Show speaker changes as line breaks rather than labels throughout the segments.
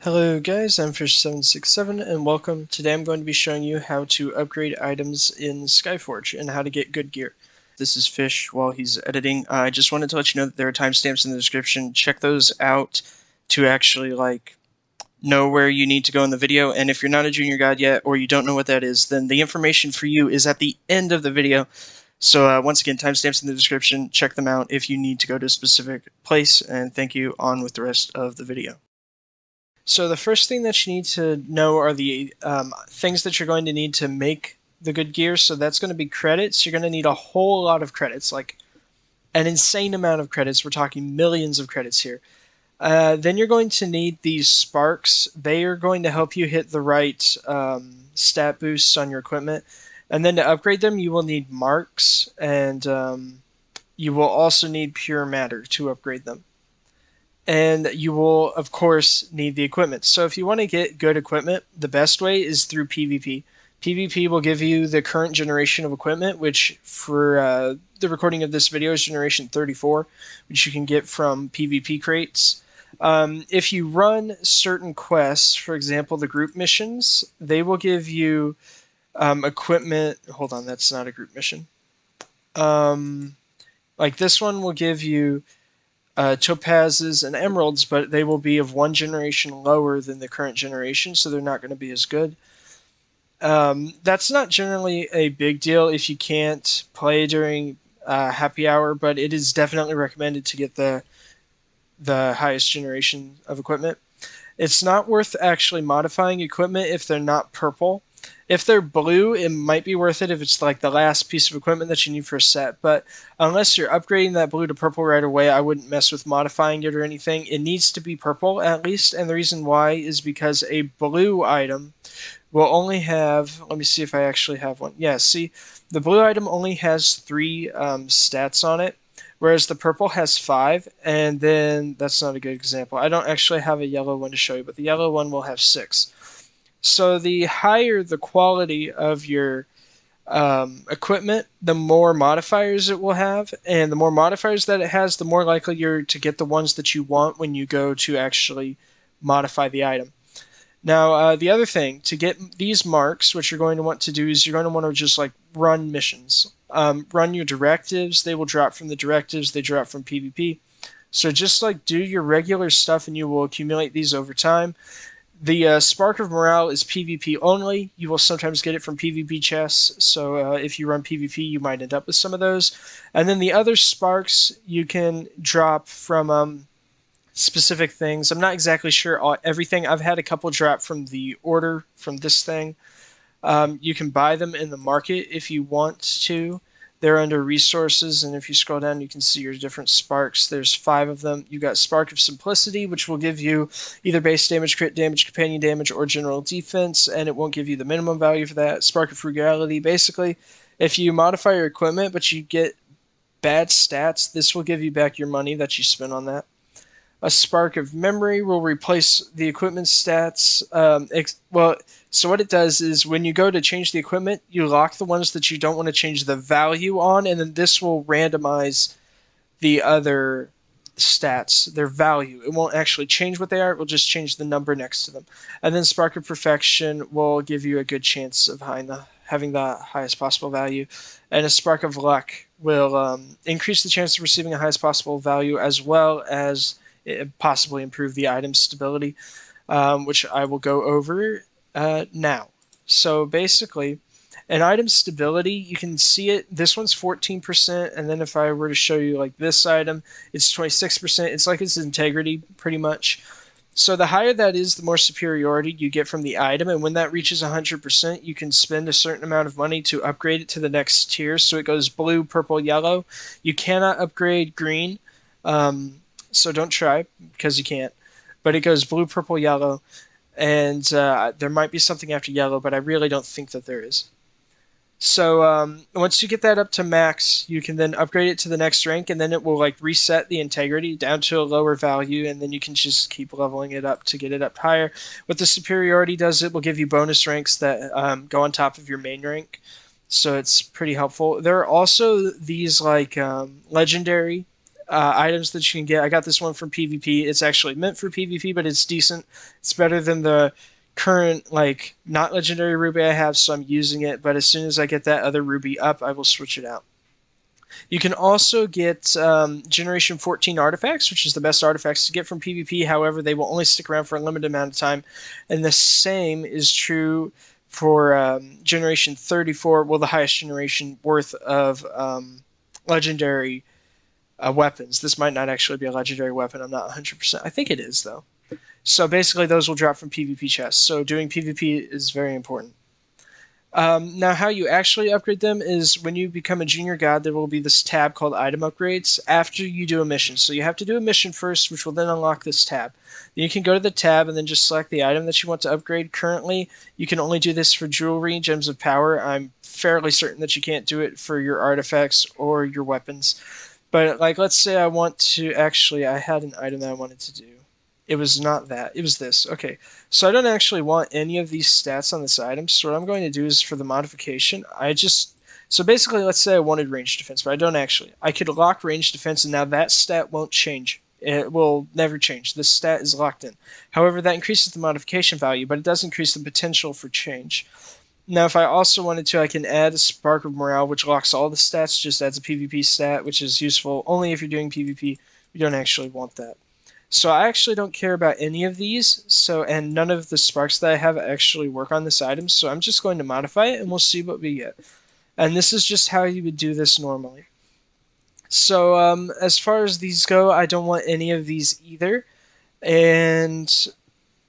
Hello guys, I'm Fish767 and welcome. Today I'm going to be showing you how to upgrade items in Skyforge and how to get good gear. This is Fish while he's editing. I just wanted to let you know that there are timestamps in the description. Check those out to actually know where you need to go in the video, and if you're not a junior god yet or you don't know what that is, then the information for you is at the end of the video. So once again, timestamps in the description. Check them out if you need to go to a specific place, and thank you. On with the rest of the video. So the first thing that you need to know are the things that you're going to need to make the good gear. So that's going to be credits. You're going to need a whole lot of credits, like an insane amount of credits. We're talking millions of credits here. Then you're going to need these sparks. They are going to help you hit the right stat boosts on your equipment. And then to upgrade them, you will need marks, and you will also need pure matter to upgrade them. And you will, of course, need the equipment. So if you want to get good equipment, the best way is through PvP. PvP will give you the current generation of equipment, which for the recording of this video is generation 34, which you can get from PvP crates. If you run certain quests, for example, the group missions, they will give you equipment. Hold on, that's not a group mission. Like this one will give you topazes and emeralds, but they will be of one generation lower than the current generation, so they're not going to be as good. That's not generally a big deal if you can't play during happy hour, but it is definitely recommended to get the highest generation of equipment. It's not worth actually modifying equipment if they're not purple. If they're blue, it might be worth it if it's like the last piece of equipment that you need for a set. But unless you're upgrading that blue to purple right away, I wouldn't mess with modifying it or anything. It needs to be purple at least, and the reason why is because a blue item will only have... Let me see if I actually have one. Yeah, see, the blue item only has 3 stats on it, whereas the purple has 5, and then that's not a good example. I don't actually have a yellow one to show you, but the yellow one will have 6. So the higher the quality of your equipment, the more modifiers it will have, and the more modifiers that it has, the more likely you're to get the ones that you want when you go to actually modify the item. Now, the other thing, to get these marks, what you're going to want to do is you're going to want to just like run missions. Run your directives. They will drop from the directives. They drop from PvP. So just like do your regular stuff and you will accumulate these over time. The Spark of Morale is PvP only. You will sometimes get it from PvP chests, so if you run PvP, you might end up with some of those. And then the other sparks you can drop from specific things. I'm not exactly sure everything. I've had a couple drop from the order from this thing. You can buy them in the market if you want to. They're under resources, and if you scroll down, you can see your different sparks. There's 5 of them. You got Spark of Simplicity, which will give you either base damage, crit damage, companion damage, or general defense, and it won't give you the minimum value for that. Spark of Frugality, basically, if you modify your equipment but you get bad stats, this will give you back your money that you spent on that. A Spark of Memory will replace the equipment stats. So what it does is when you go to change the equipment, you lock the ones that you don't want to change the value on, and then this will randomize the other stats, their value. It won't actually change what they are, it will just change the number next to them. And then Spark of Perfection will give you a good chance of having the highest possible value. And a Spark of Luck will increase the chance of receiving the highest possible value, as well as possibly improve the item stability, which I will go over now. So basically, an item stability, you can see it. This one's 14%, and then if I were to show you like this item, it's 26%. It's like its integrity, pretty much. So the higher that is, the more superiority you get from the item, and when that reaches 100%, you can spend a certain amount of money to upgrade it to the next tier. So it goes blue, purple, yellow. You cannot upgrade green. So don't try, because you can't. But it goes blue, purple, yellow, and there might be something after yellow, but I really don't think that there is. So once you get that up to max, you can then upgrade it to the next rank, and then it will like reset the integrity down to a lower value, and then you can just keep leveling it up to get it up higher. What the superiority does, it will give you bonus ranks that go on top of your main rank, so it's pretty helpful. There are also these like legendary items that you can get. I got this one from PvP. It's actually meant for PvP, but it's decent. It's better than the current, like, not legendary ruby I have, so I'm using it. But as soon as I get that other ruby up, I will switch it out. You can also get Generation 14 artifacts, which is the best artifacts to get from PvP. However, they will only stick around for a limited amount of time. And the same is true for Generation 34, well, the highest generation worth of legendary weapons. This might not actually be a legendary weapon. I'm not 100%. I think it is, though. So basically, those will drop from PvP chests. So doing PvP is very important. Now, how you actually upgrade them is when you become a junior god, there will be this tab called Item Upgrades after you do a mission. So you have to do a mission first, which will then unlock this tab. Then you can go to the tab and then just select the item that you want to upgrade. Currently, you can only do this for jewelry, gems of power. I'm fairly certain that you can't do it for your artifacts or your weapons. But, like, let's say I want to... Actually, I had an item that I wanted to do. It was not that. It was this. Okay, so I don't actually want any of these stats on this item. So what I'm going to do is for the modification, so basically, let's say I wanted range defense, but I don't actually. I could lock range defense, and now that stat won't change. It will never change. This stat is locked in. However, that increases the modification value, but it does increase the potential for change. Now, if I also wanted to, I can add a Spark of Morale, which locks all the stats, just adds a PvP stat, which is useful only if you're doing PvP. You don't actually want that. So I actually don't care about any of these, and none of the sparks that I have actually work on this item, so I'm just going to modify it, and we'll see what we get. And this is just how you would do this normally. So as far as these go, I don't want any of these either, and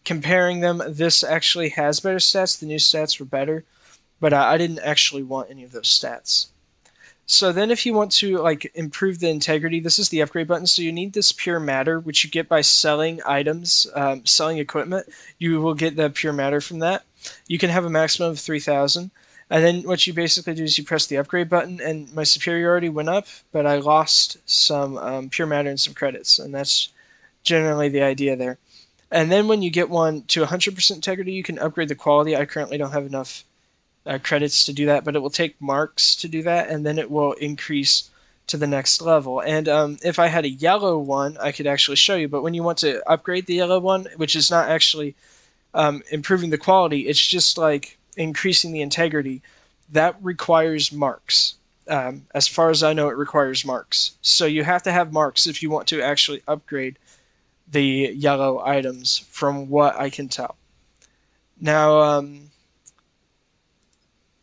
comparing them, this actually has better stats. The new stats were better, but I didn't actually want any of those stats. So then if you want to, like, improve the integrity, this is the upgrade button. So you need this pure matter, which you get by selling items, selling equipment. You will get the pure matter from that. You can have a maximum of 3,000. And then what you basically do is you press the upgrade button, and my superiority went up, but I lost some pure matter and some credits. And that's generally the idea there. And then when you get one to 100% integrity, you can upgrade the quality. I currently don't have enough credits to do that, but it will take marks to do that, and then it will increase to the next level. And if I had a yellow one, I could actually show you, but when you want to upgrade the yellow one, which is not actually improving the quality, it's just like increasing the integrity, that requires marks. As far as I know, it requires marks. So you have to have marks if you want to actually upgrade the yellow items, from what I can tell. Now,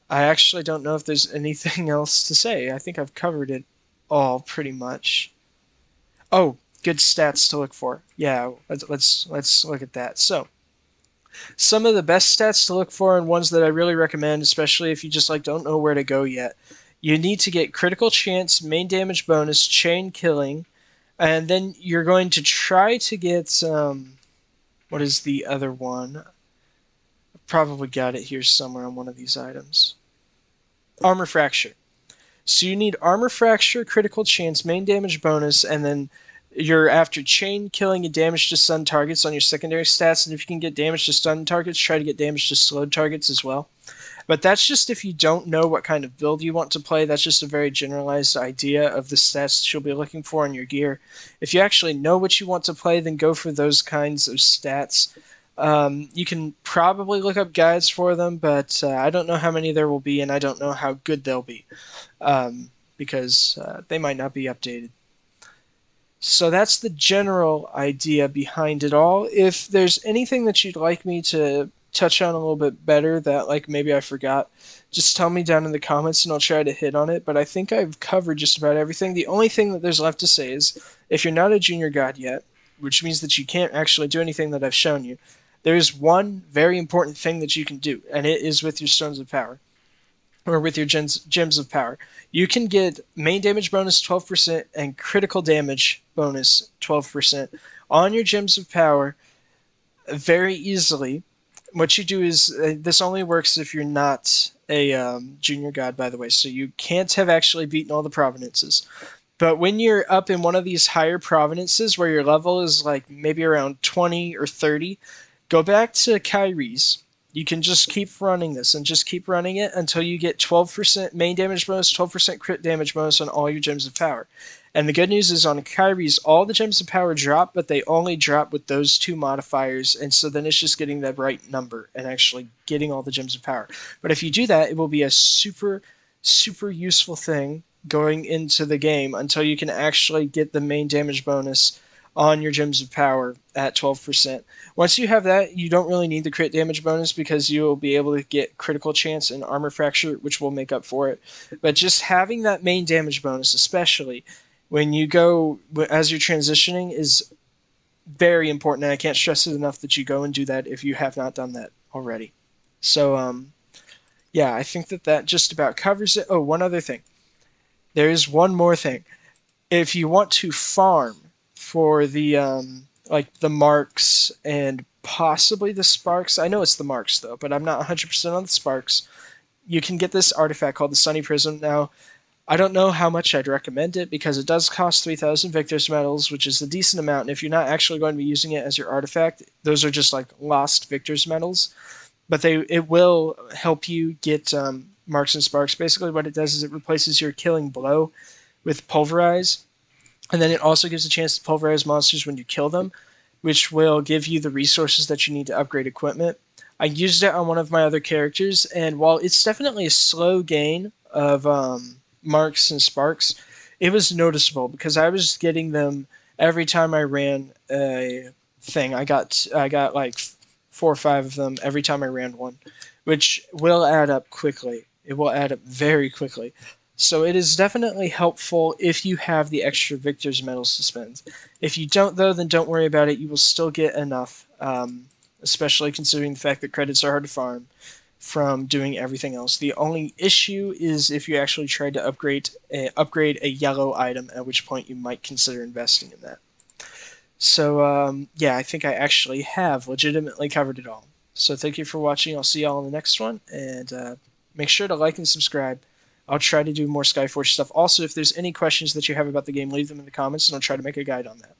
I actually don't know if there's anything else to say. I think I've covered it all pretty much. Oh, good stats to look for. Yeah, let's look at that. So, some of the best stats to look for, and ones that I really recommend, especially if you just don't know where to go yet. You need to get critical chance, main damage bonus, chain killing, and then you're going to try to get what is the other one? Probably got it here somewhere on one of these items. Armor Fracture. So you need Armor Fracture, Critical Chance, Main Damage Bonus, and then you're after Chain Killing and Damage to Stun targets on your secondary stats, and if you can get Damage to Stun targets, try to get Damage to Slowed targets as well. But that's just if you don't know what kind of build you want to play. That's just a very generalized idea of the stats that you'll be looking for in your gear. If you actually know what you want to play, then go for those kinds of stats. You can probably look up guides for them, but I don't know how many there will be, and I don't know how good they'll be, because they might not be updated. So that's the general idea behind it all. If there's anything that you'd like me to touch on a little bit better that maybe I forgot, just tell me down in the comments and I'll try to hit on it, but I think I've covered just about everything. The only thing that there's left to say is, if you're not a junior god yet, which means that you can't actually do anything that I've shown you, there is one very important thing that you can do, and it is with your Stones of Power, or with your Gems of Power. You can get main damage bonus 12% and critical damage bonus 12% on your Gems of Power very easily. What you do is, this only works if you're not a junior god, by the way, so you can't have actually beaten all the provenances. But when you're up in one of these higher provenances where your level is maybe around 20 or 30, go back to Kyrie's. You can just keep running this and just keep running it until you get 12% main damage bonus, 12% crit damage bonus on all your Gems of Power. And the good news is on Kyrie's, all the gems of power drop, but they only drop with those two modifiers, and so then it's just getting the right number and actually getting all the gems of power. But if you do that, it will be a super, super useful thing going into the game until you can actually get the main damage bonus on your gems of power at 12%. Once you have that, you don't really need the crit damage bonus because you will be able to get critical chance and armor fracture, which will make up for it. But just having that main damage bonus, especially when you go as you're transitioning, is very important, and I can't stress it enough that you go and do that if you have not done that already. So, yeah, I think that just about covers it. Oh, one other thing. There is one more thing. If you want to farm for the like the marks and possibly the sparks, I know it's the marks though, but I'm not 100% on the sparks. You can get this artifact called the Sunny Prism. Now, I don't know how much I'd recommend it because it does cost 3,000 Victor's medals, which is a decent amount. And if you're not actually going to be using it as your artifact, those are just like lost Victor's medals. But it will help you get marks and sparks. Basically, what it does is it replaces your killing blow with pulverize, and then it also gives a chance to pulverize monsters when you kill them, which will give you the resources that you need to upgrade equipment. I used it on one of my other characters, and while it's definitely a slow gain of marks and sparks, it was noticeable because I was getting them every time I ran a thing. I got like 4 or 5 of them every time I ran one, which will add up quickly. It will add up very quickly. So it is definitely helpful if you have the extra Victor's medals to spend. If you don't, though, then don't worry about it. You will still get enough, especially considering the fact that credits are hard to farm from doing everything else. The only issue is if you actually try to upgrade a yellow item, at which point you might consider investing in that. So, yeah, I think I actually have legitimately covered it all. So thank you for watching. I'll see y'all in the next one, and make sure to like and subscribe. I'll try to do more Skyforge stuff. Also, if there's any questions that you have about the game, leave them in the comments, and I'll try to make a guide on that.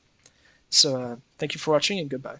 So, thank you for watching, and goodbye.